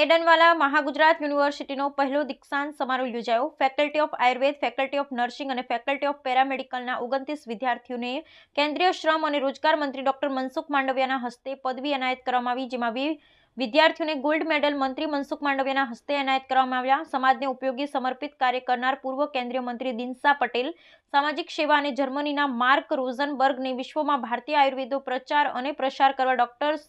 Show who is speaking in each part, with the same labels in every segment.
Speaker 1: એડનવાલા મહાગુજરાત યુનિવર્સિટીનો પહેલો દીક્ષાંત સમારોહ યોજાયો। Faculty of Ayurveda, faculty of nursing અને ફેકલ્ટી ઓફ પેરામેડિકલના 29 વિદ્યાર્થીઓને કેન્દ્રીય શ્રમ અને રોજગાર મંત્રી ડોક્ટર મનસુખ માંડવિયાના હસ્તે પદવી એનાયત કરવામાં આવી, જેમાં 20 વિદ્યાર્થીઓને ગોલ્ડ મેડલ મંત્રી મનસુખ માંડવિયાના હસ્તે એનાયત કરવામાં આવ્યા। સમાજને ઉપયોગી સમર્પિત કાર્ય કરનાર પૂર્વ કેન્દ્રીય મંત્રી દિનસા પટેલ, સામાજિક સેવા અને જર્મનીના માર્ક રોઝનબર્ગને વિશ્વમાં ભારતીય આયુર્વેદનો પ્રચાર અને પ્રસાર કરવા ડોક્ટર્સ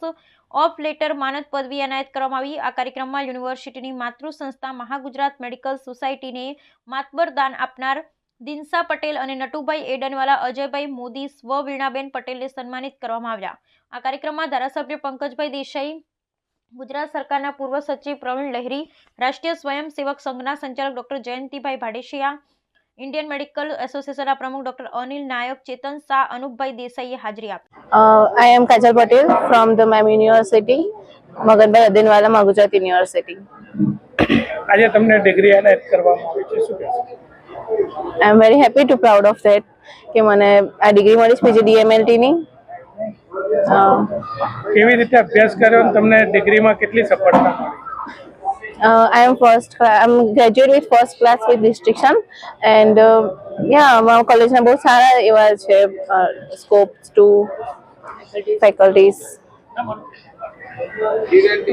Speaker 1: ઓફ લેટર માનદ પદવી એનાયત કરવામાં આવી। આ કાર્યક્રમમાં યુનિવર્સિટીની માતૃ સંસ્થા મહાગુજરાત મેડિકલ સોસાયટીને માતબર દાન આપનાર દિનસા પટેલ અને નટુભાઈ એડનવાલા, અજયભાઈ મોદી, સ્વ વીણાબેન પટેલને સન્માનિત કરવામાં આવ્યા। આ કાર્યક્રમમાં ધારાસભ્ય પંકજભાઈ દેસાઈ, ગુજરાત સરકારના પૂર્વ સચિવ પ્રવીણ લહેરી, રાષ્ટ્રીય સ્વયંસેવક સંઘના સંચાલક doctor Jayantibhai Bhadeshiya, Indian medical એસોસિએશનના પ્રમુખ ડોક્ટર અનિલ નાયક, ચેતન શાહ, અનુપભાઈ દેસાઈએ હાજરી આપી।
Speaker 2: I am Kajal Patel from the MEM University, Maganbhai Adenwala, Mahagujarat University.
Speaker 3: આજે તમને ડિગ્રી એનાયત કરવામાં આવી છે, શું કહેશો?
Speaker 2: I am very happy to proud of that કે મને આ ડિગ્રી મળી છે PGDMLT ની।
Speaker 3: કેવી રીતે અભ્યાસ કર્યો અને તમને ડિગ્રીમાં કેટલી સફળતા મળી?
Speaker 2: I am graduate with first class with distinction and મારા કોલેજના બહુ સારા એવા છે સ્કોપ્સ ટુ ફેકલ્ટીઝ।